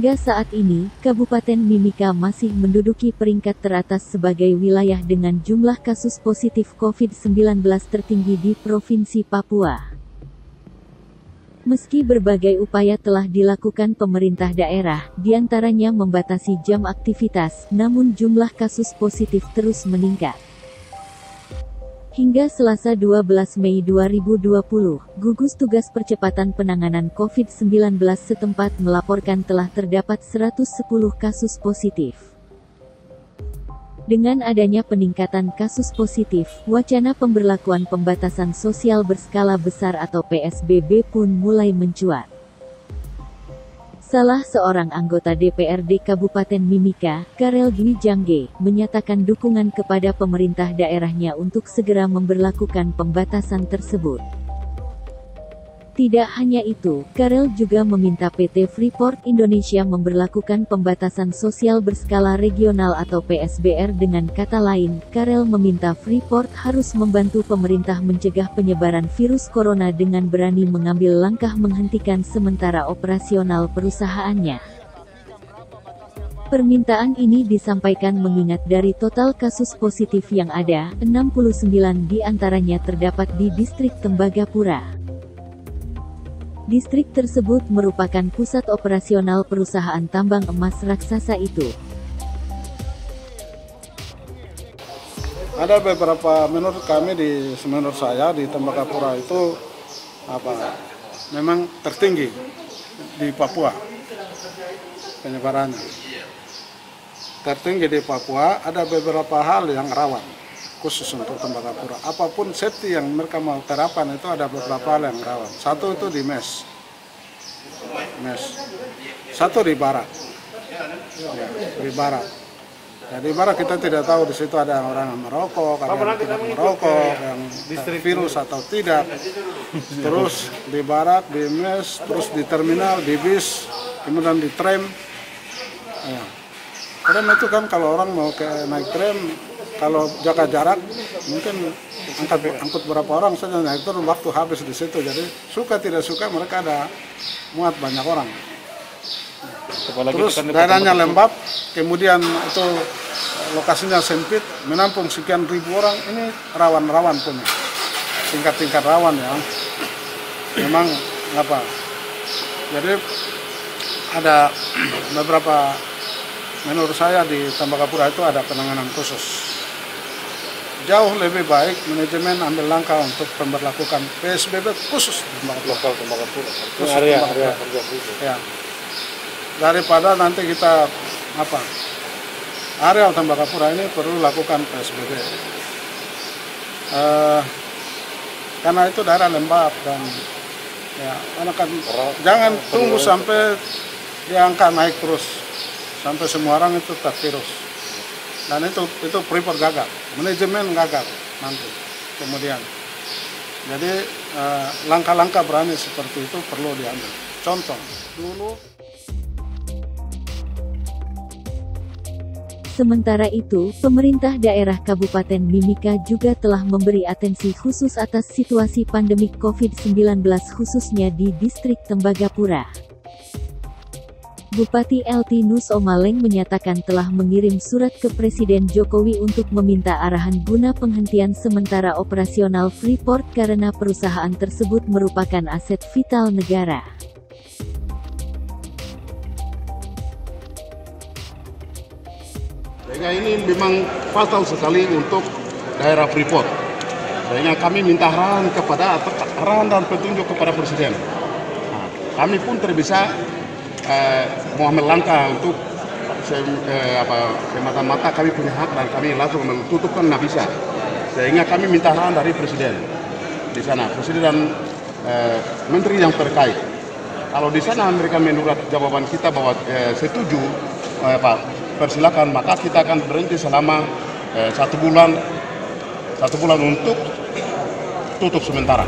Hingga saat ini, Kabupaten Mimika masih menduduki peringkat teratas sebagai wilayah dengan jumlah kasus positif COVID-19 tertinggi di Provinsi Papua. Meski berbagai upaya telah dilakukan pemerintah daerah, diantaranya membatasi jam aktivitas, namun jumlah kasus positif terus meningkat. Hingga Selasa 12 Mei 2020, gugus tugas percepatan penanganan COVID-19 setempat melaporkan telah terdapat 110 kasus positif. Dengan adanya peningkatan kasus positif, wacana pemberlakuan pembatasan sosial berskala besar atau PSBB pun mulai mencuat. Salah seorang anggota DPRD Kabupaten Mimika, Karel Dwi Jangge, menyatakan dukungan kepada pemerintah daerahnya untuk segera memberlakukan pembatasan tersebut. Tidak hanya itu, Karel juga meminta PT Freeport Indonesia memberlakukan pembatasan sosial berskala regional atau PSBR. Dengan kata lain, Karel meminta Freeport harus membantu pemerintah mencegah penyebaran virus corona dengan berani mengambil langkah menghentikan sementara operasional perusahaannya. Permintaan ini disampaikan mengingat dari total kasus positif yang ada, 69 diantaranya terdapat di distrik Tembagapura. Distrik tersebut merupakan pusat operasional perusahaan tambang emas raksasa itu. Ada beberapa, menurut saya di Tembagapura itu memang tertinggi di Papua penyebarannya. Tertinggi di Papua, ada beberapa hal yang rawan khusus untuk Tembagapura. Apapun safety yang mereka mau terapkan itu ada beberapa hal yang rawan. Satu itu di mes. Satu di barat. Ya, di barat. Jadi barat kita tidak tahu di situ ada orang yang merokok, ada yang tidak merokok, yang virus atau tidak. Terus di barat, di mes, terus di terminal, di bis, kemudian di tram. Ya. Tram itu kan kalau orang mau naik tram, kalau jaga jarak, mungkin angkut berapa orang saja, nah itu waktu habis di situ. Jadi suka tidak suka mereka ada muat banyak orang. Terus daerahnya lembab, kemudian itu lokasinya sempit, menampung sekian ribu orang, ini rawan-rawan punya. Tingkat-tingkat rawan ya. Memang jadi ada beberapa, menurut saya di Tembagapura itu ada penanganan khusus. Jauh lebih baik manajemen ambil langkah untuk memberlakukan PSBB khusus di Tembagapura. Area. Ya. Daripada nanti kita area Tembagapura ini perlu lakukan PSBB. Karena itu daerah lembab dan ya, jangan tunggu sampai di angka naik terus sampai semua orang itu tervirus. Dan itu Freeport gagal, manajemen gagal nanti kemudian. Jadi langkah-langkah berani seperti itu perlu diambil. Contoh dulu. Sementara itu, pemerintah daerah Kabupaten Mimika juga telah memberi atensi khusus atas situasi pandemik COVID-19 khususnya di distrik Tembagapura. Bupati LT Nus Omaleng menyatakan telah mengirim surat ke Presiden Jokowi untuk meminta arahan guna penghentian sementara operasional Freeport karena perusahaan tersebut merupakan aset vital negara. Sehingga ini memang fatal sekali untuk daerah Freeport. Sehingga kami minta arahan dan petunjuk kepada Presiden. Nah, kami pun bisa mau ambil langkah untuk semata-mata kami punya hak dan kami langsung menutupkan nggak bisa. Sehingga kami minta arahan dari Presiden di sana, Presiden dan Menteri yang terkait. Kalau di sana mereka menurut jawaban kita bahwa setuju, persilakan, maka kita akan berhenti selama 1 bulan untuk tutup sementara.